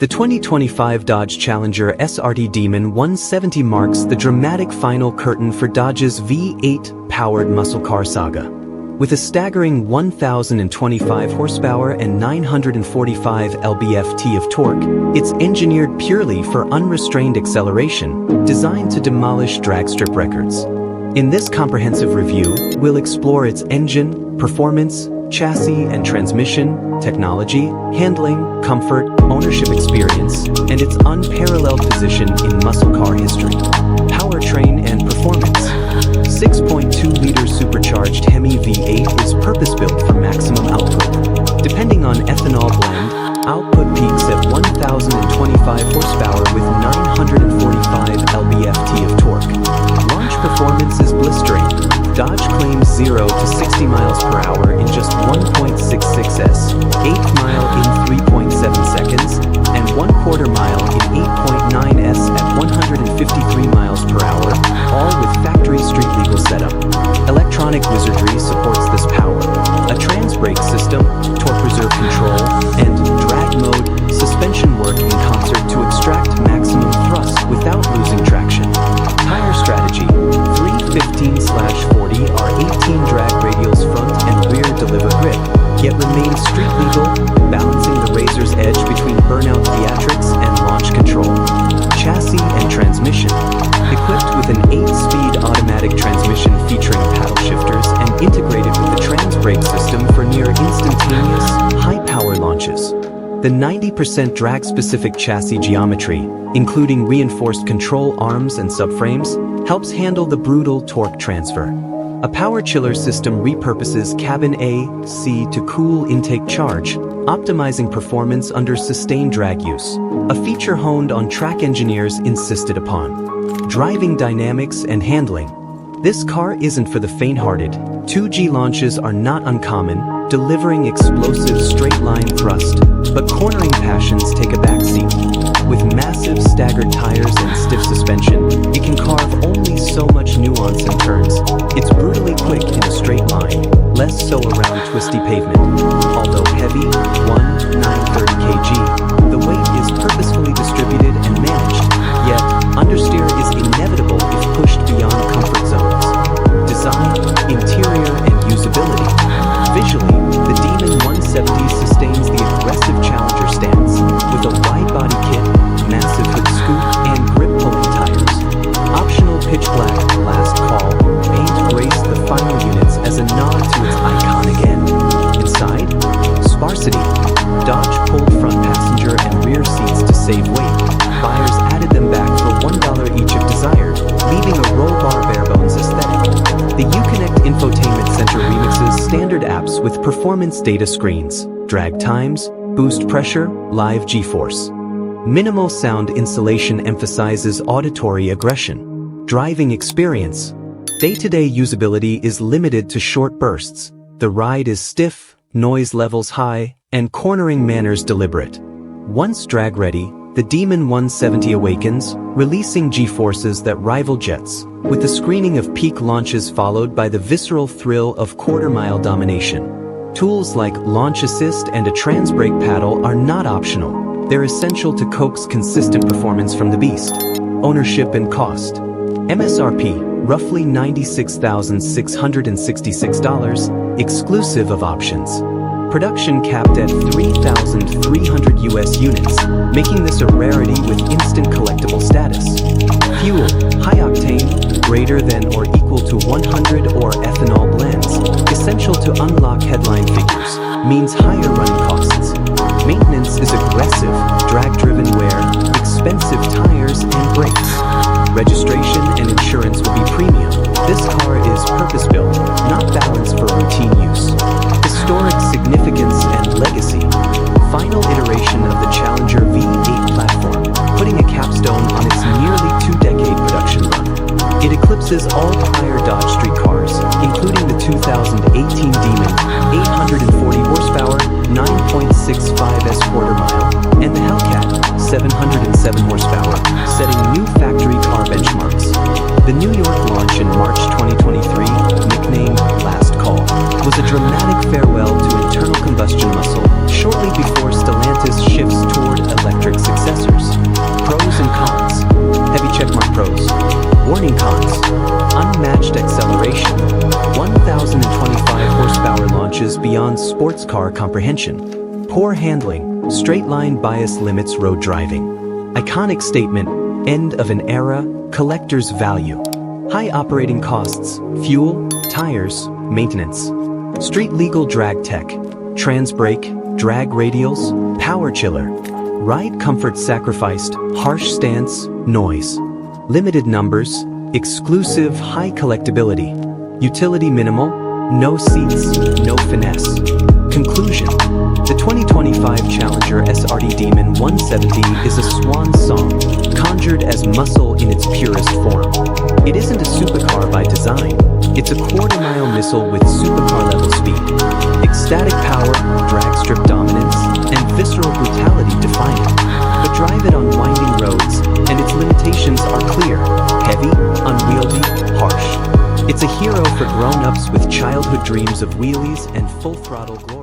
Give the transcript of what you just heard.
The 2025 Dodge Challenger SRT Demon 170 marks the dramatic final curtain for Dodge's V8-powered muscle car saga. With a staggering 1,025 horsepower and 945 lb-ft of torque, it's engineered purely for unrestrained acceleration, designed to demolish drag strip records. In this comprehensive review, we'll explore its engine, performance, chassis and transmission, technology, handling, comfort, ownership experience, and its unparalleled position in muscle car history. Powertrain and performance. 6.2-liter supercharged Hemi V8 is purpose-built for maximum output. Depending on ethanol blend, output peaks at 1,025 horsepower with 945 lb-ft of torque. Launch performance is blistering. Dodge claims 0 to 60 miles per hour in just 1.66s, 8th mile in 3.7 seconds, and 1/4 mile in 8.9s at 153 miles per hour, all with factory street legal setup. Electronic wizardry supports this power. A trans brake system, torque reserve control, and drag mode suspension work in concert to extract maximum thrust without losing traction. Tire strategy. 315/40 are 18 drag radials front and rear deliver grip, yet remain street legal, balancing the razor's edge between burnout theatrics and launch control. Chassis and transmission. Equipped with an 8-speed automatic transmission featuring paddle shifters and integrated with the trans brake system for near instantaneous, high-power launches. The 90% drag-specific chassis geometry, including reinforced control arms and subframes, helps handle the brutal torque transfer. A power chiller system repurposes cabin AC to cool intake charge, optimizing performance under sustained drag use, a feature honed on track engineers insisted upon. Driving dynamics and handling. This car isn't for the faint-hearted. 2G launches are not uncommon, delivering explosive straight-line thrust, but cornering passions take a backseat. With massive staggered tires and stiff suspension, it can carve only so much nuance in turns. It's brutally quick in a straight line, less so around twisty pavement. Although heavy, 930 kg, the weight is purposefully distributed and managed, yet understeer is inevitable if pushed beyond comfort zones. Design, interior, and usability. Visually, the Demon 170 sustains the aggressive Challenger stance, with a wide-body kit, massive hood scoop, and grip-pulling tires. Optional pitch black last call paint graced the final units as a nod to its iconic end. Inside, sparsity. Dodge pulled front passenger and rear seats to save weight. Buyers added them back for $1 each if desired, leaving a roll bar bare-bones aesthetic. The Uconnect Infotainment Center remixes standard apps with performance data screens, drag times, boost pressure, live G-force. Minimal sound insulation emphasizes auditory aggression. Driving experience. Day-to-day usability is limited to short bursts. The ride is stiff, noise levels high, and cornering manners deliberate. Once drag-ready, the Demon 170 awakens, releasing G-forces that rival jets, with the screening of peak launches followed by the visceral thrill of quarter-mile domination. Tools like launch assist and a trans brake paddle are not optional. They're essential to coax consistent performance from the beast. Ownership and cost. MSRP, roughly $96,666, exclusive of options. Production capped at 3,300 US units, making this a rarity with instant collectible status. Fuel, high octane, greater than or equal to 100 or ethanol blends, essential to unlock headline figures, means higher running costs. Maintenance is aggressive, drag-driven wear, expensive tires and brakes. Registration and insurance will be premium. This car is purpose-built, not balanced for routine use. Historic significance and legacy. Final iteration of the Challenger V8 platform, putting a capstone on its nearly 2-decade production run. It eclipses all prior Dodge street cars, including the 2018 Demon, 840 horsepower, 9.65s quarter mile, and the Hellcat, 707 horsepower, setting new factory car benchmarks. The New York launch in March 2023, nicknamed Last Call, was a dramatic farewell to internal combustion muscle, shortly before Stellantis shifts toward electric success. sports car comprehension. Poor handling, straight-line bias limits road driving. Iconic statement, end of an era, collector's value. High operating costs, fuel, tires, maintenance. Street legal drag tech, trans brake, drag radials, power chiller. Ride comfort sacrificed, harsh stance, noise. Limited numbers, exclusive high collectability. Utility minimal, no seats, no finesse. Conclusion. The 2025 Challenger SRT Demon 170 is a swan song, conjured as muscle in its purest form. It isn't a supercar by design, it's a quarter-mile missile with supercar-level speed. Ecstatic power, drag strip dominance, and visceral brutality define it. But drive it on winding roads, and its limitations are clear, heavy, unwieldy, harsh. It's a hero for grown-ups with childhood dreams of wheelies and full-throttle glory.